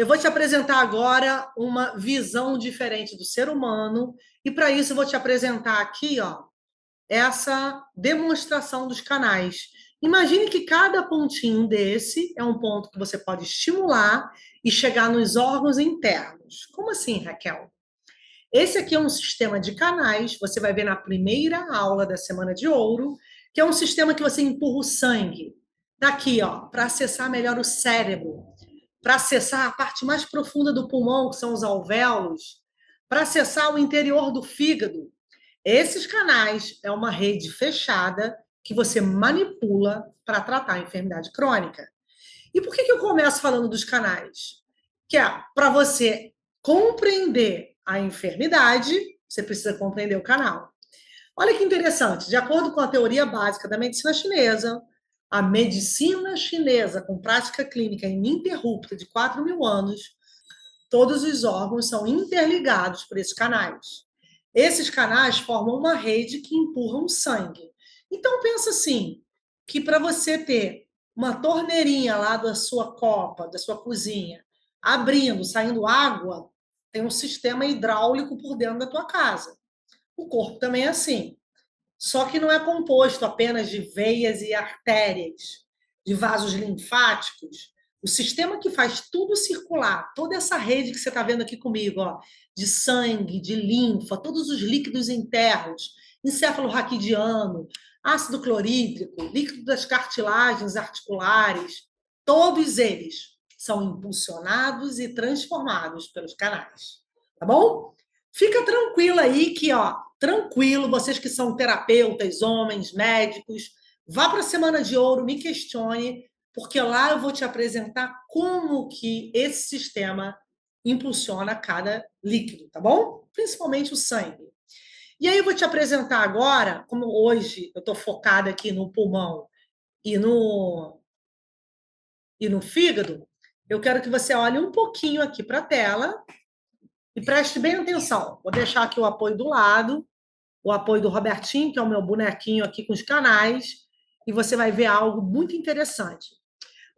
Eu vou te apresentar agora uma visão diferente do ser humano, e para isso eu vou te apresentar aqui, ó, essa demonstração dos canais. Imagine que cada pontinho desse é um ponto que você pode estimular e chegar nos órgãos internos. Como assim, Raquel? Esse aqui é um sistema de canais, você vai ver na primeira aula da Semana de Ouro, que é um sistema que você empurra o sangue daqui, ó, para acessar melhor o cérebro, para acessar a parte mais profunda do pulmão, que são os alvéolos, para acessar o interior do fígado. Esses canais é uma rede fechada que você manipula para tratar a enfermidade crônica. E por que eu começo falando dos canais? Que é para você compreender a enfermidade, você precisa compreender o canal. Olha que interessante, de acordo com a teoria básica da medicina chinesa, a medicina chinesa com prática clínica ininterrupta de 4.000 anos, todos os órgãos são interligados por esses canais. Esses canais formam uma rede que empurra o sangue. Então, pensa assim, que para você ter uma torneirinha lá da sua copa, da sua cozinha, abrindo, saindo água, tem um sistema hidráulico por dentro da tua casa. O corpo também é assim. Só que não é composto apenas de veias e artérias, de vasos linfáticos. O sistema que faz tudo circular, toda essa rede que você está vendo aqui comigo, ó, de sangue, de linfa, todos os líquidos internos, encéfalo raquidiano, ácido clorídrico, líquido das cartilagens articulares, todos eles são impulsionados e transformados pelos canais. Tá bom? Fica tranquila aí que, ó, tranquilo, vocês que são terapeutas, homens, médicos, vá para a Semana de Ouro, me questione, porque lá eu vou te apresentar como que esse sistema impulsiona cada líquido, tá bom? Principalmente o sangue. E aí eu vou te apresentar agora, como hoje eu estou focada aqui no pulmão e no fígado, eu quero que você olhe um pouquinho aqui para a tela e preste bem atenção. Vou deixar aqui o apoio do lado, o apoio do Robertinho, que é o meu bonequinho aqui com os canais, e você vai ver algo muito interessante.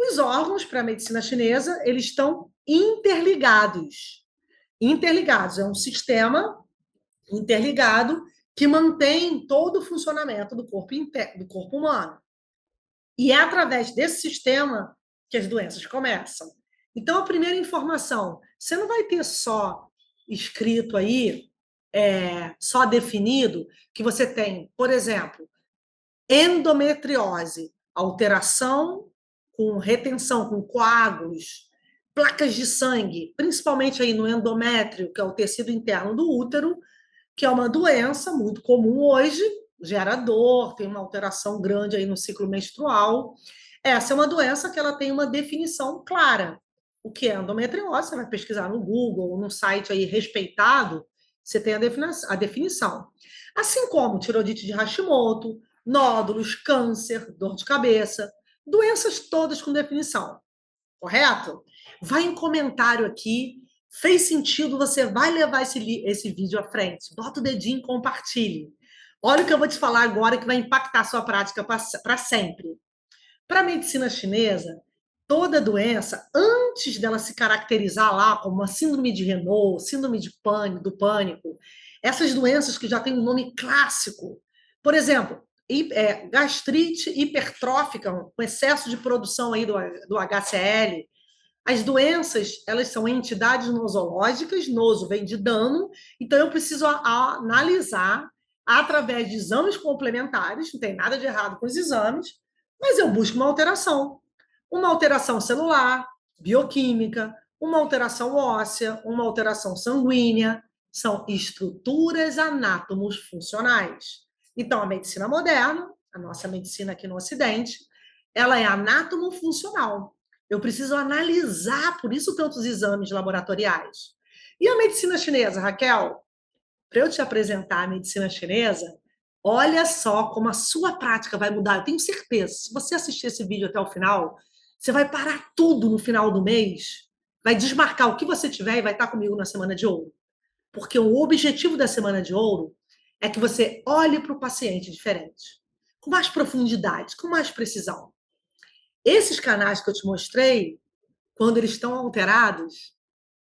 Os órgãos, para a medicina chinesa, eles estão interligados. Interligados, é um sistema interligado que mantém todo o funcionamento do corpo humano. E é através desse sistema que as doenças começam. Então, a primeira informação, você não vai ter só escrito aí, só definido, que você tem, por exemplo, endometriose, alteração com retenção, com coágulos, placas de sangue, principalmente aí no endométrio, que é o tecido interno do útero, que é uma doença muito comum hoje, gera dor, tem uma alteração grande aí no ciclo menstrual. Essa é uma doença que ela tem uma definição clara. O que é endometriose? Você vai pesquisar no Google ou num site aí respeitado, você tem a definição. Assim como tiroidite de Hashimoto, nódulos, câncer, dor de cabeça, doenças todas com definição, correto? Vai em comentário aqui, fez sentido, você vai levar esse vídeo à frente, bota o dedinho e compartilhe. Olha o que eu vou te falar agora que vai impactar a sua prática para sempre. Para a medicina chinesa, toda doença, antes dela se caracterizar lá como uma síndrome de Renault, síndrome de pânico, do pânico, essas doenças que já têm um nome clássico, por exemplo, gastrite hipertrófica, com excesso de produção aí do HCl, as doenças, elas são entidades nosológicas, noso vem de dano, então eu preciso analisar através de exames complementares, não tem nada de errado com os exames, mas eu busco uma alteração celular, bioquímica, uma alteração óssea, uma alteração sanguínea, são estruturas anátomos funcionais. Então, a medicina moderna, a nossa medicina aqui no Ocidente, ela é anátomo-funcional. Eu preciso analisar, por isso tantos exames laboratoriais. E a medicina chinesa, Raquel? Para eu te apresentar a medicina chinesa, olha só como a sua prática vai mudar. Eu tenho certeza, se você assistir esse vídeo até o final, você vai parar tudo no final do mês, vai desmarcar o que você tiver e vai estar comigo na Semana de Ouro. Porque o objetivo da Semana de Ouro é que você olhe para o paciente diferente, com mais profundidade, com mais precisão. Esses canais que eu te mostrei, quando eles estão alterados,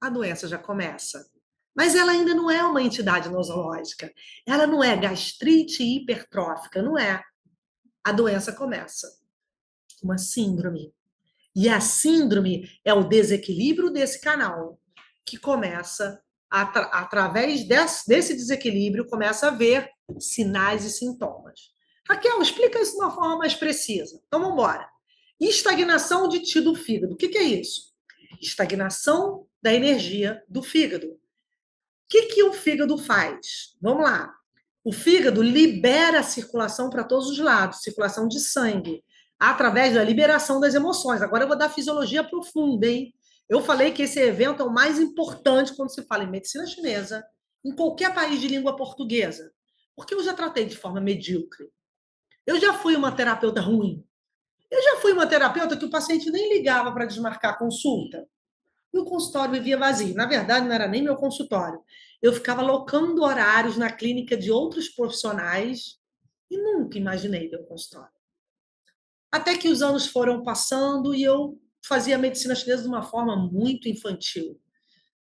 a doença já começa. Mas ela ainda não é uma entidade nosológica. Ela não é gastrite hipertrófica, não é. A doença começa. Uma síndrome. E a síndrome é o desequilíbrio desse canal, que começa, através desse desequilíbrio, começa a ver sinais e sintomas. Raquel, explica isso de uma forma mais precisa. Então, vamos embora. Estagnação de ti do fígado. O que é isso? Estagnação da energia do fígado. O que o fígado faz? Vamos lá. O fígado libera a circulação para todos os lados, circulação de sangue, através da liberação das emoções. Agora eu vou dar fisiologia profunda, hein? Eu falei que esse evento é o mais importante quando se fala em medicina chinesa, em qualquer país de língua portuguesa, porque eu já tratei de forma medíocre. Eu já fui uma terapeuta ruim. Eu já fui uma terapeuta que o paciente nem ligava para desmarcar a consulta. E o consultório vivia vazio. Na verdade, não era nem meu consultório. Eu ficava locando horários na clínica de outros profissionais e nunca imaginei ter um consultório. Até que os anos foram passando e eu fazia medicina chinesa de uma forma muito infantil.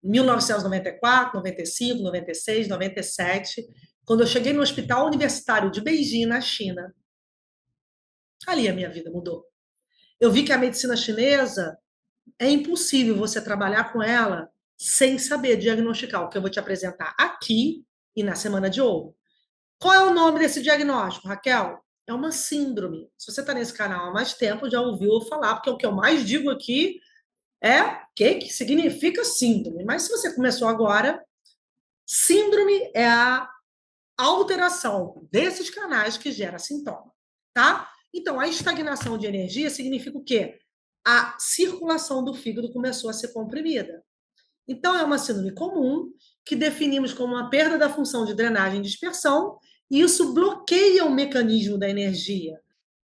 Em 1994, 95, 96, 97, quando eu cheguei no Hospital Universitário de Beijing, na China, ali a minha vida mudou. Eu vi que a medicina chinesa é impossível você trabalhar com ela sem saber diagnosticar o que eu vou te apresentar aqui e na Semana de Ouro. Qual é o nome desse diagnóstico, Raquel? É uma síndrome. Se você está nesse canal há mais tempo, já ouviu eu falar, porque o que eu mais digo aqui é o que significa síndrome. Mas se você começou agora, síndrome é a alteração desses canais que gera sintoma, tá? Então, a estagnação de energia significa o quê? A circulação do fígado começou a ser comprimida. Então, é uma síndrome comum que definimos como uma perda da função de drenagem e dispersão, e isso bloqueia o mecanismo da energia.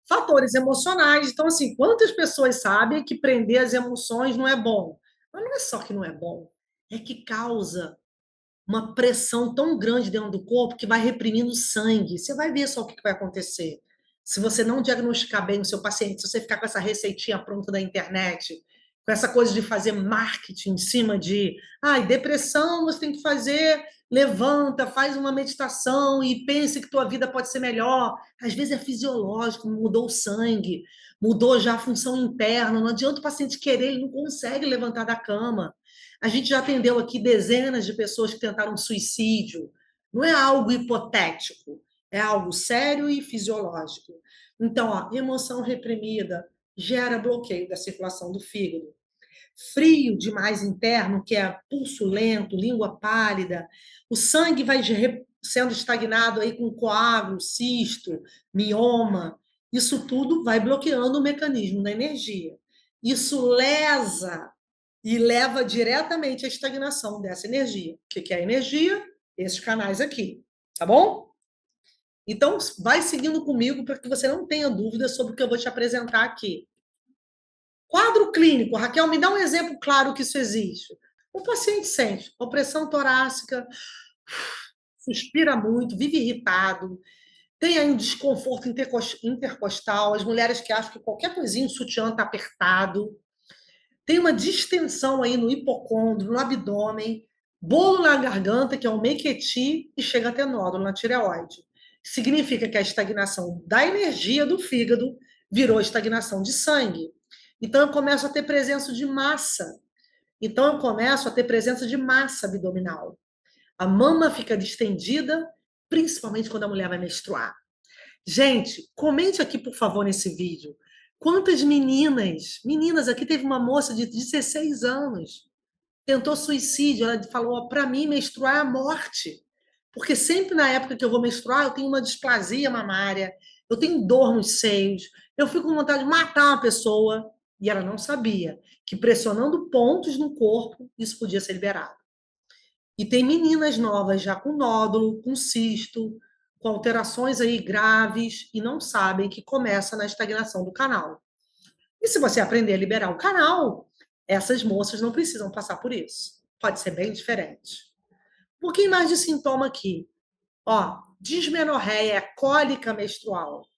Fatores emocionais. Então, assim, quantas pessoas sabem que prender as emoções não é bom? Mas não é só que não é bom, é que causa uma pressão tão grande dentro do corpo que vai reprimindo o sangue. Você vai ver só o que vai acontecer. Se você não diagnosticar bem o seu paciente, se você ficar com essa receitinha pronta da internet, com essa coisa de fazer marketing em cima de depressão, você tem que fazer, levanta, faz uma meditação e pense que tua vida pode ser melhor. Às vezes é fisiológico, mudou o sangue, mudou já a função interna, não adianta o paciente querer, ele não consegue levantar da cama. A gente já atendeu aqui dezenas de pessoas que tentaram suicídio. Não é algo hipotético, é algo sério e fisiológico. Então, emoção reprimida gera bloqueio da circulação do fígado. Frio demais interno, que é pulso lento, língua pálida, o sangue vai sendo estagnado aí com coágulo, cisto, mioma. Isso tudo vai bloqueando o mecanismo da energia. Isso lesa e leva diretamente à estagnação dessa energia. O que é a energia? Esses canais aqui, tá bom? Então, vai seguindo comigo para que você não tenha dúvida sobre o que eu vou te apresentar aqui. Quadro clínico. Raquel, me dá um exemplo claro que isso existe. O paciente sente opressão torácica, suspira muito, vive irritado, tem aí um desconforto intercostal, as mulheres que acham que qualquer coisinha, o sutiã está apertado, tem uma distensão aí no hipocôndrio, no abdômen, bolo na garganta, que é um mequeti, e chega até nódulo na tireoide. Significa que a estagnação da energia do fígado virou estagnação de sangue. Então, eu começo a ter presença de massa. Então, eu começo a ter presença de massa abdominal. A mama fica distendida, principalmente quando a mulher vai menstruar. Gente, comente aqui, por favor, nesse vídeo. Quantas meninas, aqui teve uma moça de 16 anos, tentou suicídio, ela falou, para mim, menstruar é a morte. Porque sempre na época que eu vou menstruar, eu tenho uma displasia mamária, eu tenho dor nos seios, eu fico com vontade de matar uma pessoa. E ela não sabia que pressionando pontos no corpo, isso podia ser liberado. E tem meninas novas já com nódulo, com cisto, com alterações aí graves e não sabem que começa na estagnação do canal. E se você aprender a liberar o canal, essas moças não precisam passar por isso. Pode ser bem diferente. Um pouquinho mais de sintoma aqui. Dismenorreia, cólica menstrual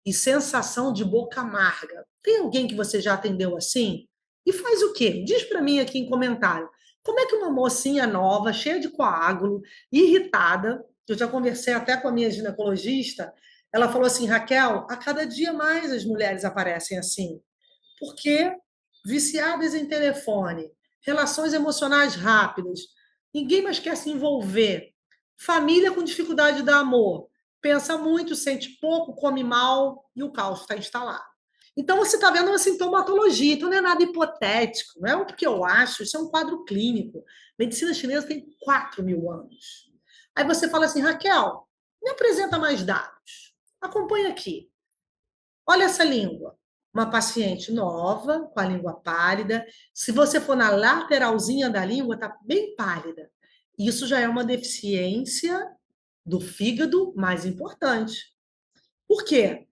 e sensação de boca amarga. Tem alguém que você já atendeu assim? E faz o quê? Diz para mim aqui em comentário. Como é que uma mocinha nova, cheia de coágulo, irritada, eu já conversei até com a minha ginecologista, ela falou assim, Raquel, a cada dia mais as mulheres aparecem assim, porque viciadas em telefone, relações emocionais rápidas, ninguém mais quer se envolver, família com dificuldade de dar amor, pensa muito, sente pouco, come mal e o caos está instalado. Então, você está vendo uma sintomatologia, então não é nada hipotético, não é o que eu acho, isso é um quadro clínico. Medicina chinesa tem 4.000 anos. Aí você fala assim, Raquel, me apresenta mais dados. Acompanha aqui. Olha essa língua. Uma paciente nova, com a língua pálida. Se você for na lateralzinha da língua, está bem pálida. Isso já é uma deficiência do fígado mais importante. Por quê?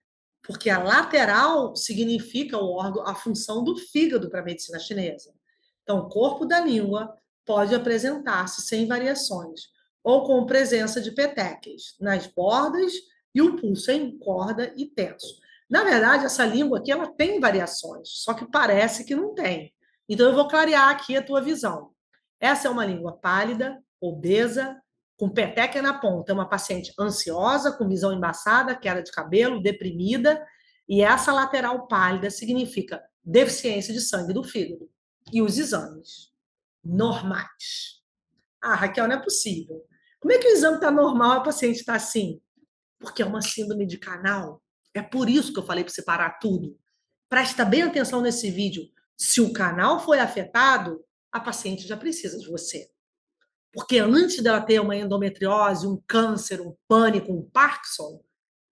Porque a lateral significa o órgão, a função do fígado para a medicina chinesa. Então, o corpo da língua pode apresentar-se sem variações, ou com presença de petequias nas bordas e o pulso em corda e tenso. Na verdade, essa língua aqui ela tem variações, só que parece que não tem. Então, eu vou clarear aqui a tua visão. Essa é uma língua pálida, obesa, com peteca na ponta, é uma paciente ansiosa, com visão embaçada, queda de cabelo, deprimida, e essa lateral pálida significa deficiência de sangue do fígado. E os exames? Normais. Ah, Raquel, não é possível. Como é que o exame está normal e a paciente está assim? Porque é uma síndrome de canal. É por isso que eu falei para você parar tudo. Presta bem atenção nesse vídeo. Se o canal foi afetado, a paciente já precisa de você. Porque antes dela ter uma endometriose, um câncer, um pânico, um Parkinson,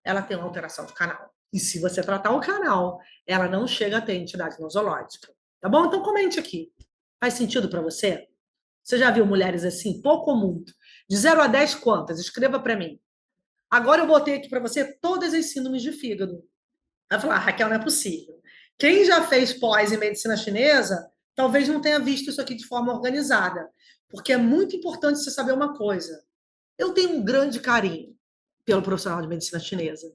ela tem uma alteração do canal. E se você tratar o canal, ela não chega a ter entidade nosológica. Tá bom? Então comente aqui. Faz sentido para você? Você já viu mulheres assim, pouco ou muito? De 0 a 10, quantas? Escreva para mim. Agora eu botei aqui para você todas as síndromes de fígado. Vai falar, Raquel, não é possível. Quem já fez pós em medicina chinesa, talvez não tenha visto isso aqui de forma organizada, porque é muito importante você saber uma coisa. Eu tenho um grande carinho pelo profissional de medicina chinesa.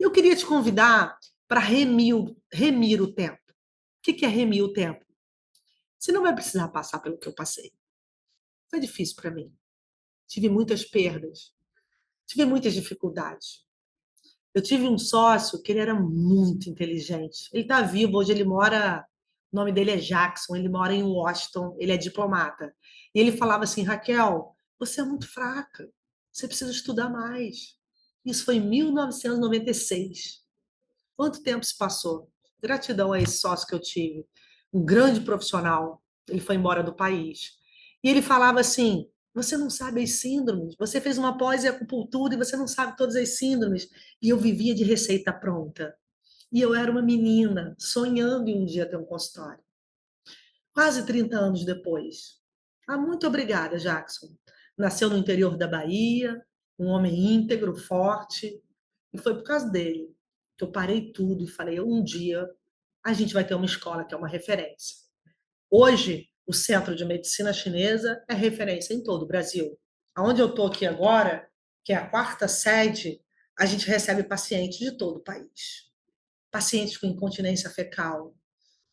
Eu queria te convidar para remir o tempo. O que é remir o tempo? Você não vai precisar passar pelo que eu passei. Foi difícil para mim. Tive muitas perdas, tive muitas dificuldades. Eu tive um sócio que ele era muito inteligente. Ele está vivo, hoje ele mora. O nome dele é Jackson, ele mora em Washington, ele é diplomata. E ele falava assim: Raquel, você é muito fraca, você precisa estudar mais. Isso foi em 1996. Quanto tempo se passou? Gratidão a esse sócio que eu tive. Um grande profissional. Ele foi embora do país. E ele falava assim: você não sabe as síndromes. Você fez uma pós em acupuntura e você não sabe todas as síndromes. E eu vivia de receita pronta. E eu era uma menina, sonhando em um dia ter um consultório. Quase 30 anos depois. Ah, muito obrigada, Jackson. Nasceu no interior da Bahia, um homem íntegro, forte. E foi por causa dele que eu parei tudo e falei: um dia a gente vai ter uma escola que é uma referência. Hoje, o Centro de Medicina Chinesa é referência em todo o Brasil. Aonde eu estou aqui agora, que é a quarta sede, a gente recebe pacientes de todo o país. Pacientes com incontinência fecal,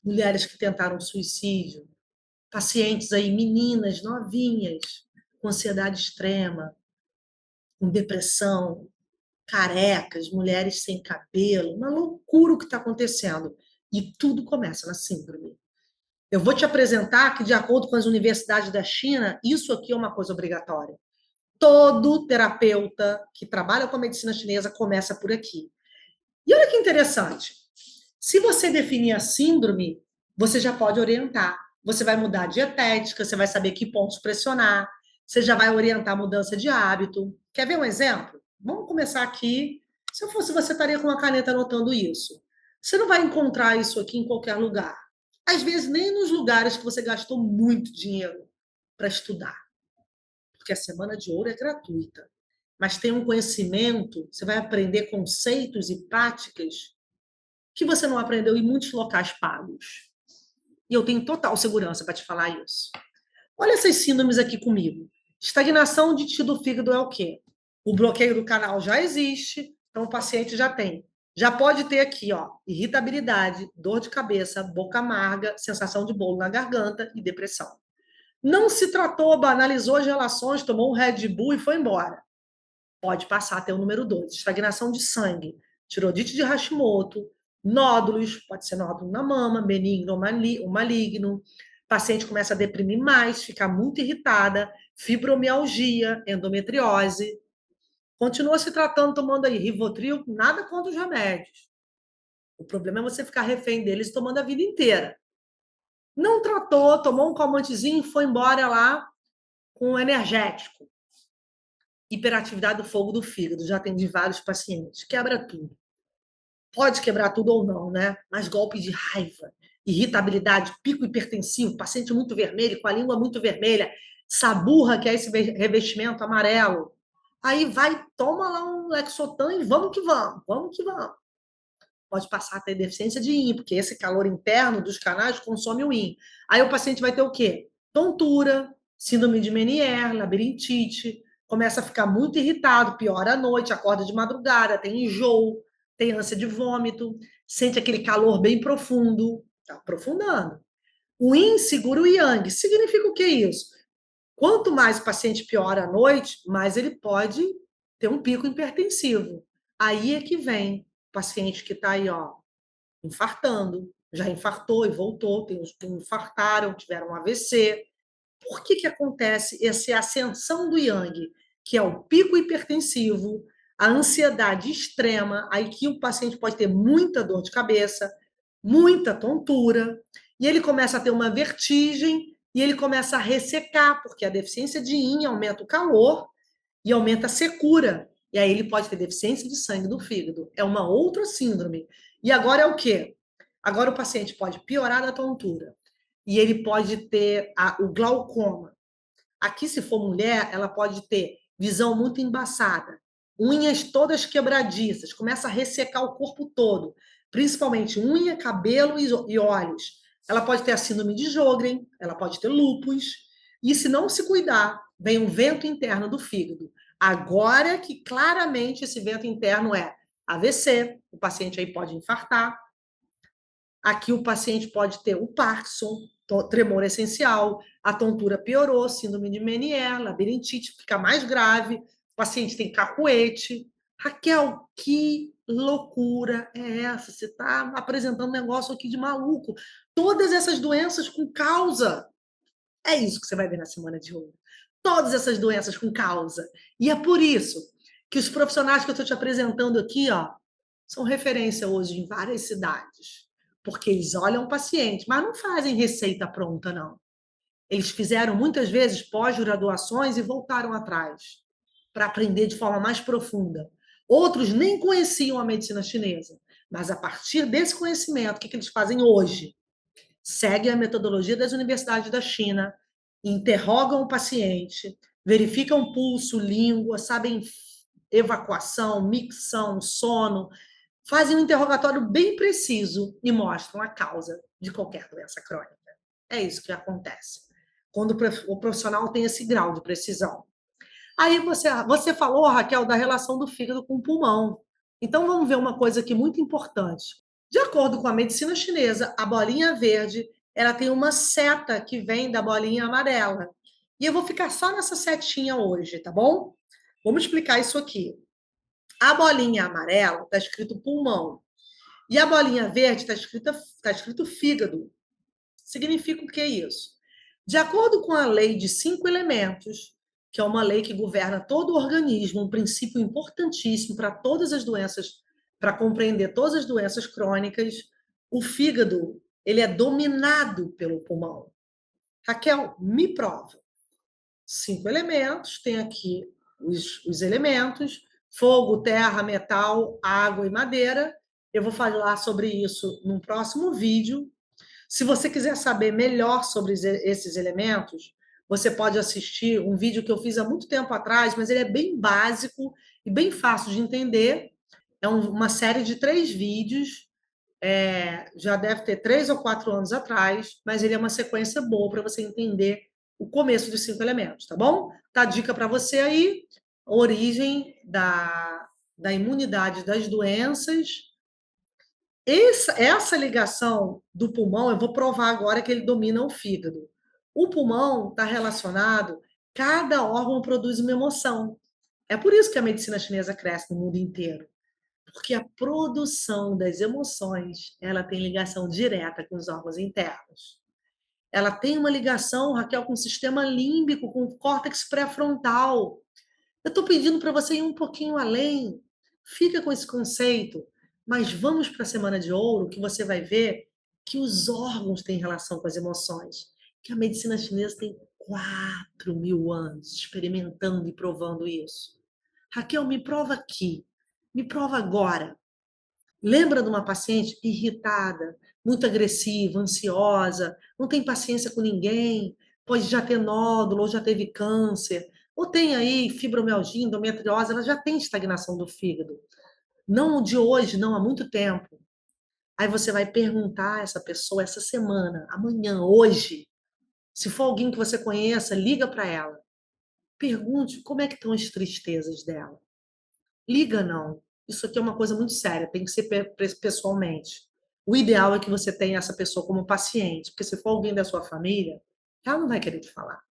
mulheres que tentaram suicídio, pacientes aí, meninas novinhas, com ansiedade extrema, com depressão, carecas, mulheres sem cabelo, uma loucura o que está acontecendo. E tudo começa na síndrome. Eu vou te apresentar que, de acordo com as universidades da China, isso aqui é uma coisa obrigatória. Todo terapeuta que trabalha com a medicina chinesa começa por aqui. E olha que interessante. Se você definir a síndrome, você já pode orientar. Você vai mudar a dietética, você vai saber que pontos pressionar, você já vai orientar a mudança de hábito. Quer ver um exemplo? Vamos começar aqui. Se eu fosse você, estaria com uma caneta anotando isso. Você não vai encontrar isso aqui em qualquer lugar. Às vezes, nem nos lugares que você gastou muito dinheiro para estudar. Porque a Semana de Ouro é gratuita. Mas tem um conhecimento, você vai aprender conceitos e práticas que você não aprendeu em muitos locais pagos. E eu tenho total segurança para te falar isso. Olha essas síndromes aqui comigo. Estagnação de tecido do fígado é o quê? O bloqueio do canal já existe, então o paciente já tem Já pode ter aqui, ó, irritabilidade, dor de cabeça, boca amarga, sensação de bolo na garganta e depressão. Não se tratou, banalizou as relações, tomou um Red Bull e foi embora. Pode passar até o número 2, estagnação de sangue, tiroidite de Hashimoto, nódulos, pode ser nódulo na mama, benigno ou maligno. O paciente começa a deprimir mais, ficar muito irritada, fibromialgia, endometriose. Continua se tratando, tomando aí Rivotril, nada contra os remédios. O problema é você ficar refém deles tomando a vida inteira. Não tratou, tomou um calmantezinho e foi embora lá com um energético. Hiperatividade do fogo do fígado, já atendi vários pacientes. Quebra tudo. Pode quebrar tudo ou não, né? Mas golpe de raiva, irritabilidade, pico hipertensivo, paciente muito vermelho, com a língua muito vermelha, saburra, que é esse revestimento amarelo. Aí vai, toma lá um Lexotan e vamos que vamos, vamos que vamos. Pode passar a ter deficiência de yin, porque esse calor interno dos canais consome o yin. Aí o paciente vai ter o quê? Tontura, síndrome de Meniere, labirintite, começa a ficar muito irritado, piora à noite, acorda de madrugada, tem enjoo, tem ânsia de vômito, sente aquele calor bem profundo, está aprofundando. O yin segura o yang. Significa o que isso? Quanto mais o paciente piora à noite, mais ele pode ter um pico hipertensivo. Aí é que vem o paciente que está aí, ó, infartando, já infartou e voltou, tem os que infartaram, tiveram um AVC. Por que acontece essa ascensão do yang, que é o pico hipertensivo, a ansiedade extrema, aí que o paciente pode ter muita dor de cabeça, muita tontura, e ele começa a ter uma vertigem e ele começa a ressecar, porque a deficiência de yin aumenta o calor e aumenta a secura. E aí ele pode ter deficiência de sangue do fígado. É uma outra síndrome. E agora é o quê? Agora o paciente pode piorar da tontura. E ele pode ter o glaucoma. Aqui, se for mulher, ela pode ter visão muito embaçada, unhas todas quebradiças, começa a ressecar o corpo todo, principalmente unha, cabelo e olhos. Ela pode ter a síndrome de Sjögren, ela pode ter lúpus, e se não se cuidar, vem um vento interno do fígado. Agora que claramente esse vento interno é AVC, o paciente aí pode infartar, aqui o paciente pode ter o Parkinson, tremor essencial, a tontura piorou, síndrome de Meniere, labirintite, fica mais grave, o paciente tem cacuete. Raquel, que loucura é essa? Você está apresentando um negócio aqui de maluco. Todas essas doenças com causa. É isso que você vai ver na semana de hoje. Todas essas doenças com causa. E é por isso que os profissionais que eu estou te apresentando aqui, ó, são referência hoje em várias cidades. Porque eles olham o paciente, mas não fazem receita pronta, não. Eles fizeram muitas vezes pós-graduações e voltaram atrás para aprender de forma mais profunda. Outros nem conheciam a medicina chinesa, mas a partir desse conhecimento, o que eles fazem hoje? Seguem a metodologia das universidades da China, interrogam o paciente, verificam pulso, língua, sabem evacuação, micção, sono, fazem um interrogatório bem preciso e mostram a causa de qualquer doença crônica. É isso que acontece quando o profissional tem esse grau de precisão. Aí você falou, Raquel, da relação do fígado com o pulmão. Então vamos ver uma coisa aqui muito importante. De acordo com a medicina chinesa, a bolinha verde, ela tem uma seta que vem da bolinha amarela. E eu vou ficar só nessa setinha hoje, tá bom? Vamos explicar isso aqui. A bolinha amarela está escrito pulmão. E a bolinha verde está escrito fígado. Significa o que é isso? De acordo com a lei de 5 elementos, que é uma lei que governa todo o organismo, um princípio importantíssimo para todas as doenças, para compreender todas as doenças crônicas, o fígado ele é dominado pelo pulmão. Raquel, me prova. 5 elementos, tem aqui os elementos: fogo, terra, metal, água e madeira. Eu vou falar sobre isso num próximo vídeo. Se você quiser saber melhor sobre esses elementos, você pode assistir um vídeo que eu fiz há muito tempo atrás, mas ele é bem básico e bem fácil de entender. É uma série de 3 vídeos, já deve ter 3 ou 4 anos atrás, mas ele é uma sequência boa para você entender o começo dos 5 elementos, tá bom? Tá a dica para você aí, a origem da imunidade das doenças, Essa ligação do pulmão, eu vou provar agora que ele domina o fígado. O pulmão está relacionado, cada órgão produz uma emoção. É por isso que a medicina chinesa cresce no mundo inteiro, porque a produção das emoções, ela tem ligação direta com os órgãos internos. Ela tem uma ligação, Raquel, com o sistema límbico, com o córtex pré-frontal. Eu estou pedindo para você ir um pouquinho além. Fica com esse conceito, mas vamos para a Semana de Ouro, que você vai ver que os órgãos têm relação com as emoções, que a medicina chinesa tem 4.000 anos experimentando e provando isso. Raquel, me prova aqui, me prova agora. Lembra de uma paciente irritada, muito agressiva, ansiosa, não tem paciência com ninguém, pode já ter nódulo, ou já teve câncer, ou tem aí fibromialgia, endometriose, ela já tem estagnação do fígado. Não de hoje, não há muito tempo. Aí você vai perguntar a essa pessoa essa semana, amanhã, hoje, se for alguém que você conheça, liga para ela. Pergunte como é que estão as tristezas dela. Liga não. Isso aqui é uma coisa muito séria, tem que ser pessoalmente. O ideal é que você tenha essa pessoa como paciente, porque se for alguém da sua família, ela não vai querer te falar.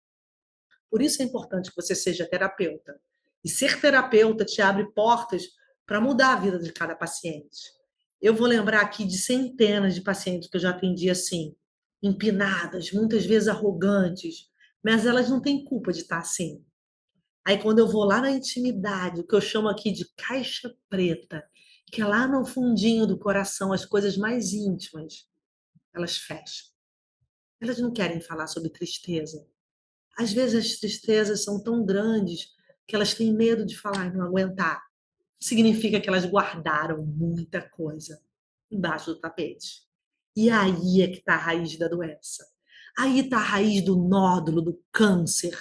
Por isso é importante que você seja terapeuta. E ser terapeuta te abre portas para mudar a vida de cada paciente. Eu vou lembrar aqui de centenas de pacientes que eu já atendi assim, empinadas, muitas vezes arrogantes, mas elas não têm culpa de estar assim. Aí, quando eu vou lá na intimidade, o que eu chamo aqui de caixa preta, que é lá no fundinho do coração, as coisas mais íntimas, elas fecham. Elas não querem falar sobre tristeza. Às vezes, as tristezas são tão grandes que elas têm medo de falar e não aguentar. Significa que elas guardaram muita coisa embaixo do tapete. E aí é que está a raiz da doença. Aí está a raiz do nódulo, do câncer.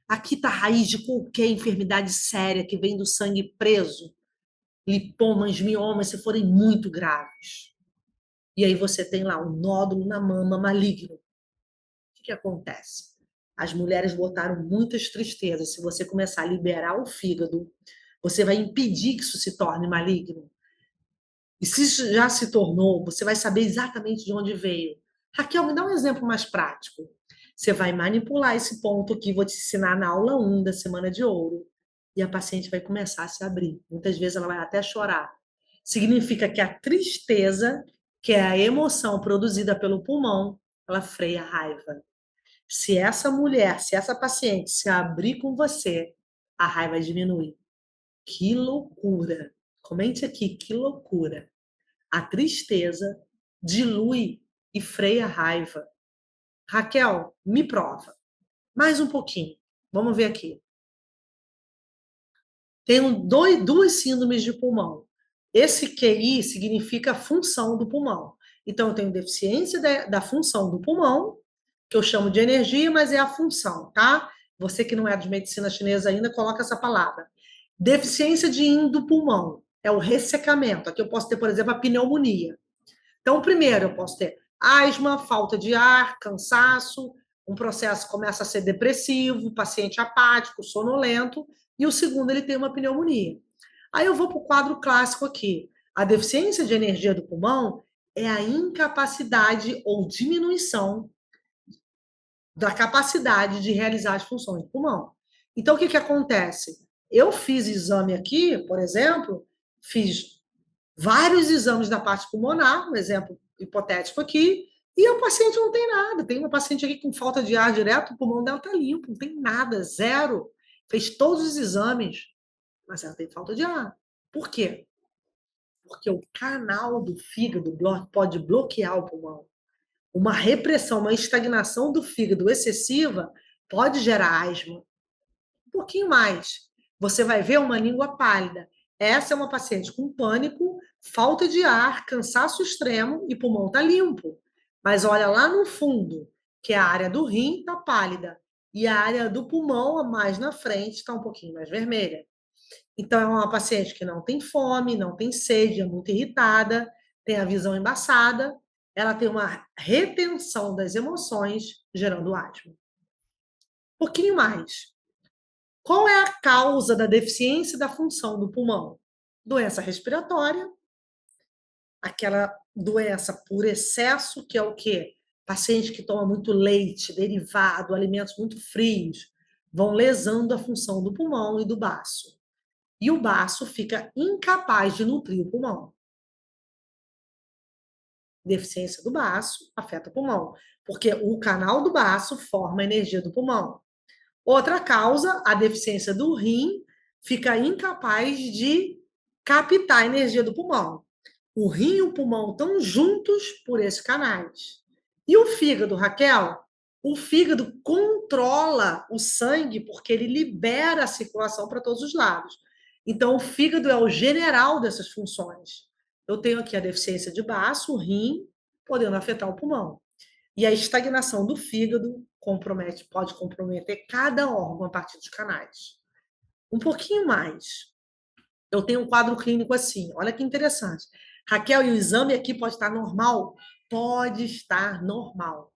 Aqui está a raiz de qualquer enfermidade séria que vem do sangue preso. Lipomas, miomas, se forem muito graves. E aí você tem lá um nódulo na mama maligno. O que acontece? As mulheres botaram muitas tristezas. Se você começar a liberar o fígado, você vai impedir que isso se torne maligno. E se isso já se tornou, você vai saber exatamente de onde veio. Raquel, me dá um exemplo mais prático. Você vai manipular esse ponto aqui, vou te ensinar na aula 1 da Semana de Ouro. E a paciente vai começar a se abrir. Muitas vezes ela vai até chorar. Significa que a tristeza, que é a emoção produzida pelo pulmão, ela freia a raiva. Se essa mulher, se essa paciente se abrir com você, a raiva diminui. Que loucura! Comente aqui, que loucura! A tristeza dilui e freia a raiva. Raquel, me prova. Mais um pouquinho. Vamos ver aqui. Tenho duas síndromes de pulmão. Esse QI significa função do pulmão. Então, eu tenho deficiência da função do pulmão, que eu chamo de energia, mas é a função, tá? Você que não é de medicina chinesa ainda, coloca essa palavra. Deficiência de yin do pulmão é o ressecamento. Aqui eu posso ter, por exemplo, a pneumonia. Então, primeiro, eu posso ter asma, falta de ar, cansaço, um processo começa a ser depressivo, paciente apático, sonolento, e o segundo, ele tem uma pneumonia. Aí eu vou para o quadro clássico aqui. A deficiência de energia do pulmão é a incapacidade ou diminuição da capacidade de realizar as funções do pulmão. Então, o que acontece? Eu fiz exame aqui, por exemplo, fiz vários exames da parte pulmonar, um exemplo hipotético aqui, e o paciente não tem nada. Tem uma paciente aqui com falta de ar direto, o pulmão dela está limpo, não tem nada, zero. Fez todos os exames, mas ela tem falta de ar. Por quê? Porque o canal do fígado pode bloquear o pulmão. Uma repressão, uma estagnação do fígado excessiva pode gerar asma. Um pouquinho mais. Você vai ver uma língua pálida. Essa é uma paciente com pânico, falta de ar, cansaço extremo e pulmão está limpo. Mas olha lá no fundo, que a área do rim está pálida e a área do pulmão, mais na frente, está um pouquinho mais vermelha. Então, é uma paciente que não tem fome, não tem sede, é muito irritada, tem a visão embaçada, ela tem uma retenção das emoções, gerando asma. Um pouquinho mais. Qual é a causa da deficiência da função do pulmão? Doença respiratória, aquela doença por excesso, que é o quê? Paciente que toma muito leite, derivado, alimentos muito frios, vão lesando a função do pulmão e do baço. E o baço fica incapaz de nutrir o pulmão. Deficiência do baço afeta o pulmão, porque o canal do baço forma a energia do pulmão. Outra causa, a deficiência do rim, fica incapaz de captar a energia do pulmão. O rim e o pulmão estão juntos por esses canais. E o fígado, Raquel? O fígado controla o sangue porque ele libera a circulação para todos os lados. Então, o fígado é o general dessas funções. Eu tenho aqui a deficiência de baço, o rim, podendo afetar o pulmão. E a estagnação do fígado pode comprometer cada órgão a partir dos canais. Um pouquinho mais. Eu tenho um quadro clínico assim. Olha que interessante. Raquel, e o exame aqui pode estar normal? Pode estar normal.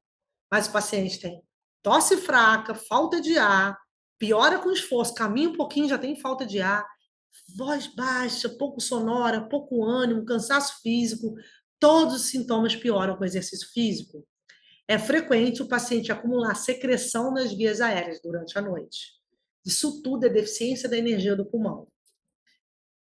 Mas o paciente tem tosse fraca, falta de ar, piora com esforço, caminha um pouquinho, já tem falta de ar, voz baixa, pouco sonora, pouco ânimo, cansaço físico. Todos os sintomas pioram com o exercício físico. É frequente o paciente acumular secreção nas vias aéreas durante a noite. Isso tudo é deficiência da energia do pulmão.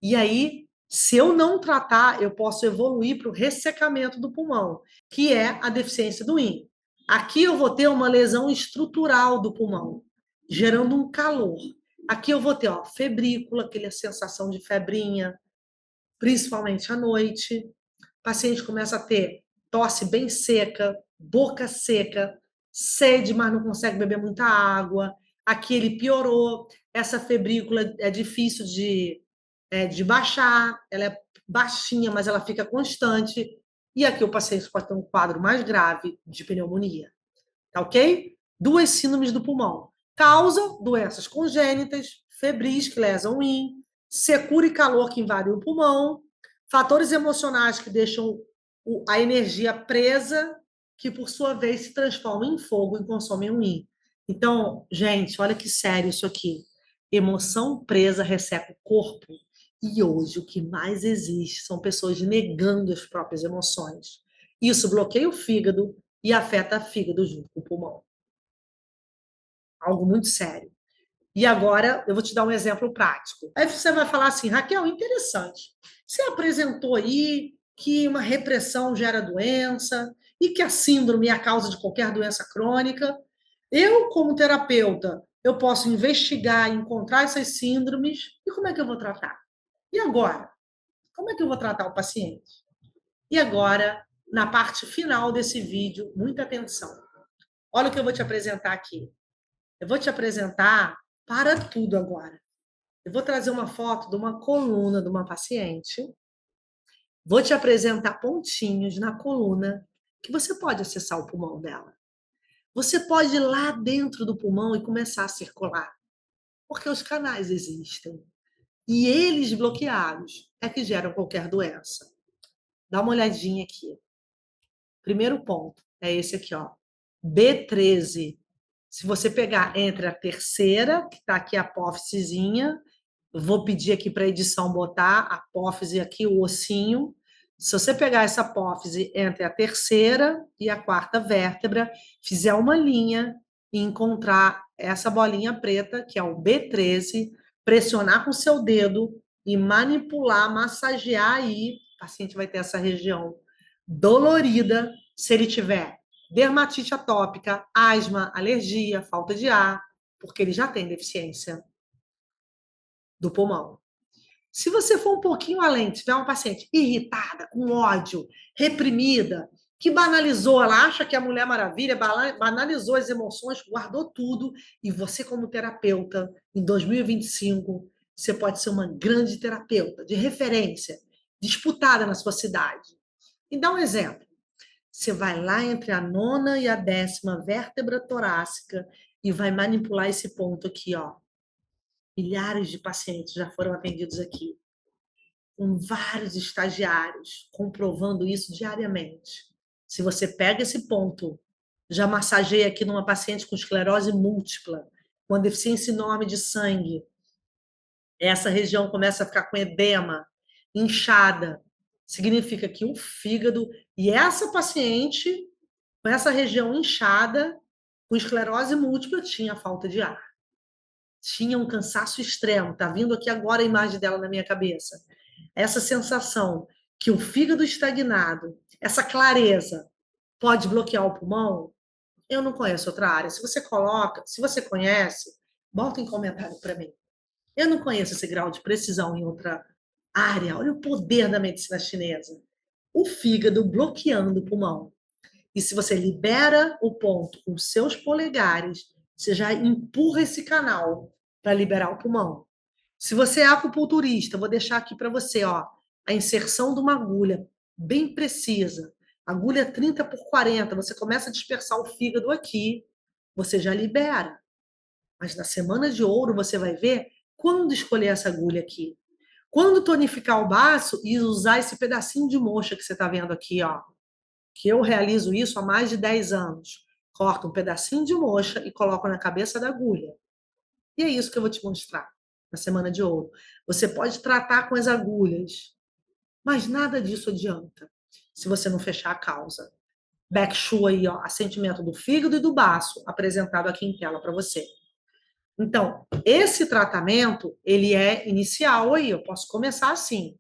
E aí, se eu não tratar, eu posso evoluir para o ressecamento do pulmão, que é a deficiência do rim. Aqui eu vou ter uma lesão estrutural do pulmão, gerando um calor. Aqui eu vou ter febrícula, aquela sensação de febrinha, principalmente à noite. O paciente começa a ter tosse bem seca, boca seca, sede, mas não consegue beber muita água. Aqui ele piorou. Essa febrícula é difícil de baixar, ela é baixinha, mas ela fica constante. E aqui o paciente pode ter um quadro mais grave de pneumonia. Tá ok? Duas síndromes do pulmão. Causa doenças congênitas, febris que lesam o rim, secura e calor que invadem o pulmão, fatores emocionais que deixam a energia presa, que por sua vez se transforma em fogo e consomem o rim. Então, gente, olha que sério isso aqui. Emoção presa resseca o corpo. E hoje o que mais existe são pessoas negando as próprias emoções. Isso bloqueia o fígado e afeta o fígado junto com o pulmão. Algo muito sério. E agora eu vou te dar um exemplo prático. Aí você vai falar assim, Raquel, interessante. Você apresentou aí que uma repressão gera doença e que a síndrome é a causa de qualquer doença crônica. Eu, como terapeuta, eu posso investigar, encontrar essas síndromes e como é que eu vou tratar? E agora? Como é que eu vou tratar o paciente? E agora, na parte final desse vídeo, muita atenção. Olha o que eu vou te apresentar aqui. Eu vou te apresentar para tudo agora. Eu vou trazer uma foto de uma coluna de uma paciente. Vou te apresentar pontinhos na coluna que você pode acessar o pulmão dela. Você pode ir lá dentro do pulmão e começar a circular, porque os canais existem. E eles bloqueados é que geram qualquer doença. Dá uma olhadinha aqui. Primeiro ponto é esse aqui, ó. B13. Se você pegar entre a terceira, que está aqui a apófisezinha, vou pedir aqui para a edição botar a apófise aqui, o ossinho. Se você pegar essa apófise entre a terceira e a quarta vértebra, fizer uma linha e encontrar essa bolinha preta, que é o B13, pressionar com o seu dedo e manipular, massagear aí, o paciente vai ter essa região dolorida, se ele tiver dermatite atópica, asma, alergia, falta de ar, porque ele já tem deficiência do pulmão. Se você for um pouquinho além, tiver uma paciente irritada, com ódio, reprimida, que banalizou, ela acha que é a Mulher Maravilha, banalizou as emoções, guardou tudo, e você, como terapeuta, em 2025, você pode ser uma grande terapeuta, de referência, disputada na sua cidade. E dá um exemplo. Você vai lá entre a nona e a 10ª vértebra torácica e vai manipular esse ponto aqui, ó. Milhares de pacientes já foram atendidos aqui, com vários estagiários comprovando isso diariamente. Se você pega esse ponto, já massageia aqui numa paciente com esclerose múltipla, com deficiência enorme de sangue, essa região começa a ficar com edema, inchada. significa que o fígado, e essa paciente, com essa região inchada, com esclerose múltipla, tinha falta de ar. Tinha um cansaço extremo. Tá vindo aqui agora a imagem dela na minha cabeça. Essa sensação que o fígado estagnado, essa clareza, pode bloquear o pulmão. Eu não conheço outra área. Se você coloca, se você conhece, bota em comentário para mim. Eu não conheço esse grau de precisão em outra área. Olha o poder da medicina chinesa. O fígado bloqueando o pulmão. E se você libera o ponto com seus polegares, você já empurra esse canal para liberar o pulmão. Se você é acupunturista, vou deixar aqui para você, ó, a inserção de uma agulha bem precisa. Agulha 30 por 40, você começa a dispersar o fígado aqui, você já libera. Mas na semana de ouro você vai ver quando escolher essa agulha aqui. Quando tonificar o baço e usar esse pedacinho de moxa que você está vendo aqui, ó, que eu realizo isso há mais de 10 anos. Corto um pedacinho de moxa e coloco na cabeça da agulha. E é isso que eu vou te mostrar na semana de ouro. Você pode tratar com as agulhas, mas nada disso adianta se você não fechar a causa. Back Shu aí, ó, assentimento do fígado e do baço, apresentado aqui em tela para você. Então, esse tratamento, ele é inicial aí, eu posso começar assim.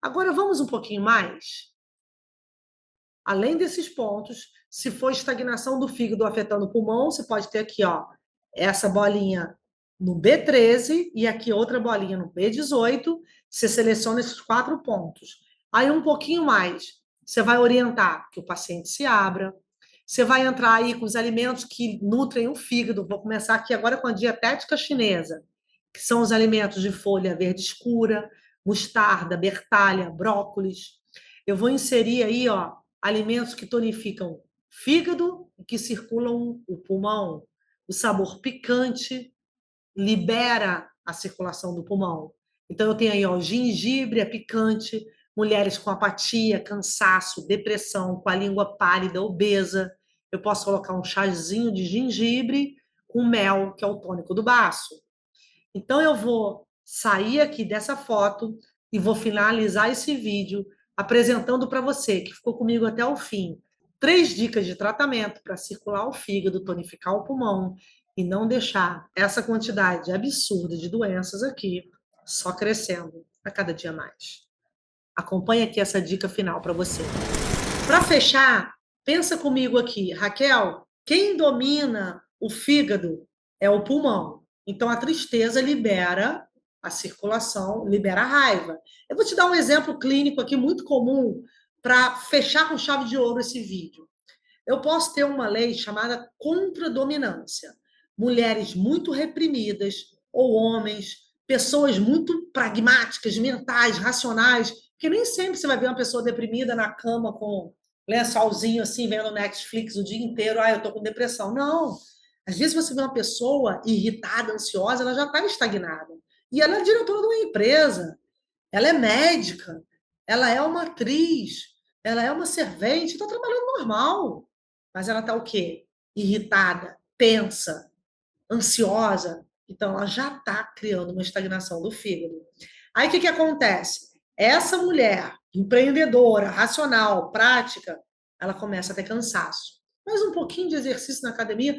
Agora, vamos um pouquinho mais? Além desses pontos, se for estagnação do fígado afetando o pulmão, você pode ter aqui, ó, essa bolinha no B13 e aqui outra bolinha no B18. Você seleciona esses 4 pontos. Aí um pouquinho mais, você vai orientar que o paciente se abra. Você vai entrar aí com os alimentos que nutrem o fígado. Vou começar aqui agora com a dietética chinesa, que são os alimentos de folha verde escura, mostarda, bertalha, brócolis. Eu vou inserir aí, ó, alimentos que tonificam fígado e que circulam o pulmão. O sabor picante libera a circulação do pulmão. Então, eu tenho aí, ó, gengibre, é picante, mulheres com apatia, cansaço, depressão, com a língua pálida, obesa. Eu posso colocar um chazinho de gengibre com mel, que é o tônico do baço. Então, eu vou sair aqui dessa foto e vou finalizar esse vídeo apresentando para você, que ficou comigo até o fim, 3 dicas de tratamento para circular o fígado, tonificar o pulmão e não deixar essa quantidade absurda de doenças aqui só crescendo a cada dia mais. Acompanhe aqui essa dica final para você. Para fechar, pensa comigo aqui, Raquel, quem domina o fígado é o pulmão. Então a tristeza libera a circulação, libera a raiva. Eu vou te dar um exemplo clínico aqui muito comum para fechar com chave de ouro esse vídeo. Eu posso ter uma lei chamada contradominância. Mulheres muito reprimidas ou homens, pessoas muito pragmáticas, mentais, racionais, que nem sempre você vai ver uma pessoa deprimida na cama com lençolzinho assim, vendo Netflix o dia inteiro, eu tô com depressão. Não. Às vezes você vê uma pessoa irritada, ansiosa, ela já está estagnada. E ela é diretora de uma empresa, ela é médica, ela é uma atriz, ela é uma servente, está trabalhando normal. Mas ela está o quê? Irritada, tensa, ansiosa. Então, ela já está criando uma estagnação do fígado. Aí, o que acontece? Essa mulher, empreendedora, racional, prática, ela começa a ter cansaço. Mais um pouquinho de exercício na academia,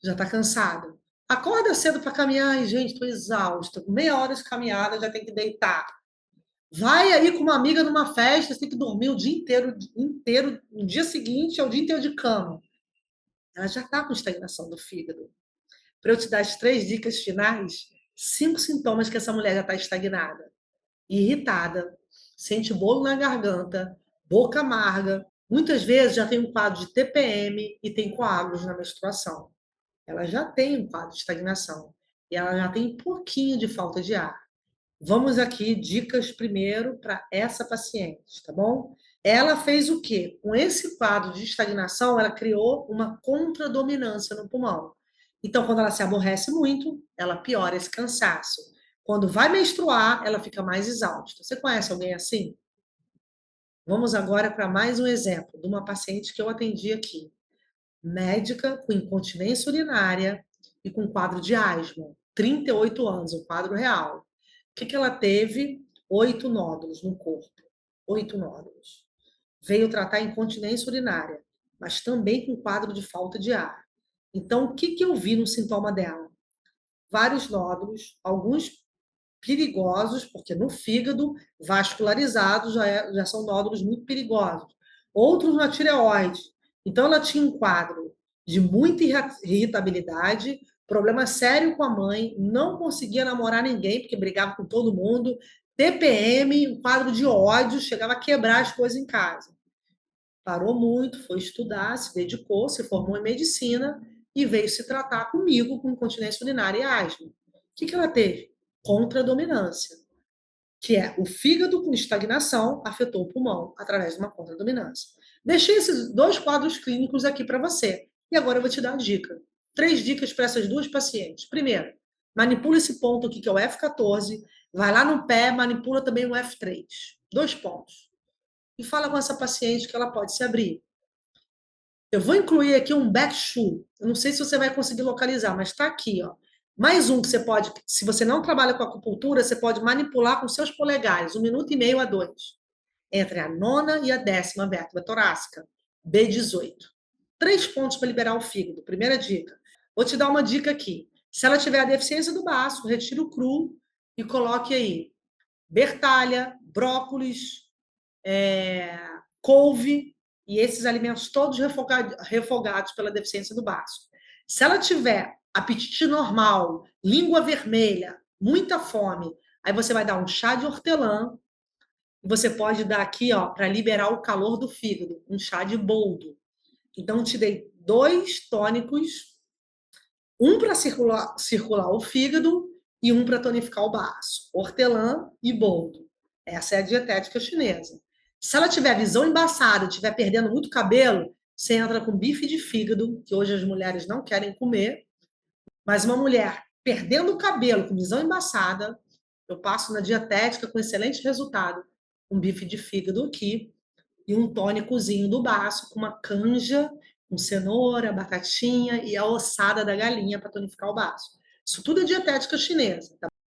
já está cansada. Acorda cedo para caminhar. Ai, gente, estou exausta. Meia hora de caminhada, já tem que deitar. Vai aí com uma amiga numa festa, você tem que dormir o dia inteiro, no dia seguinte é o dia inteiro de cama. Ela já está com estagnação do fígado. Para eu te dar as 3 dicas finais, 5 sintomas que essa mulher já está estagnada. Irritada, sente bolo na garganta, boca amarga, muitas vezes já tem um quadro de TPM e tem coágulos na menstruação. Ela já tem um quadro de estagnação e ela já tem um pouquinho de falta de ar. Vamos aqui, dicas primeiro para essa paciente, tá bom? Ela fez o quê? Com esse quadro de estagnação, ela criou uma contradominância no pulmão. Então, quando ela se aborrece muito, ela piora esse cansaço. Quando vai menstruar, ela fica mais exausta. Você conhece alguém assim? Vamos agora para mais um exemplo de uma paciente que eu atendi aqui. Médica com incontinência urinária e com quadro de asma. 38 anos, um quadro real. O que ela teve? 8 nódulos no corpo. 8 nódulos. Veio tratar incontinência urinária, mas também com quadro de falta de ar. Então, o que eu vi no sintoma dela? Vários nódulos, alguns perigosos, porque no fígado, vascularizados, já são nódulos muito perigosos. Outros na tireoide. Então, ela tinha um quadro de muita irritabilidade, problema sério com a mãe, não conseguia namorar ninguém, porque brigava com todo mundo, TPM, um quadro de ódio, chegava a quebrar as coisas em casa. Parou muito, foi estudar, se dedicou, se formou em medicina e veio se tratar comigo com incontinência urinária e asma. O que ela teve? Contradominância, que é o fígado com estagnação afetou o pulmão através de uma contradominância. Deixei esses 2 quadros clínicos aqui para você. E agora eu vou te dar uma dica. 3 dicas para essas 2 pacientes. Primeiro, manipula esse ponto aqui, que é o F14, vai lá no pé, manipula também o F3. 2 pontos. E fala com essa paciente que ela pode se abrir. Eu vou incluir aqui um back shoe. Eu não sei se você vai conseguir localizar, mas está aqui, ó. Mais um que você pode, se você não trabalha com acupuntura, você pode manipular com seus polegares, 1 minuto e meio a 2, entre a 9ª e a 10ª vértebra torácica, B18. 3 pontos para liberar o fígado. Primeira dica. Vou te dar uma dica aqui. Se ela tiver a deficiência do baço, retire o cru e coloque aí bertalha, brócolis, couve e esses alimentos todos refogados pela deficiência do baço. Se ela tiver apetite normal, língua vermelha, muita fome, aí você vai dar um chá de hortelã, e você pode dar aqui, ó, para liberar o calor do fígado, um chá de boldo. Então, te dei 2 tônicos, um para circular o fígado e um para tonificar o baço. Hortelã e boldo. Essa é a dietética chinesa. Se ela tiver visão embaçada, estiver perdendo muito cabelo, você entra com bife de fígado, que hoje as mulheres não querem comer, mas uma mulher perdendo o cabelo com visão embaçada, eu passo na dietética com excelente resultado. Um bife de fígado aqui e um tônicozinho do baço com uma canja, com cenoura, batatinha e a ossada da galinha para tonificar o baço. Isso tudo é dietética chinesa, tá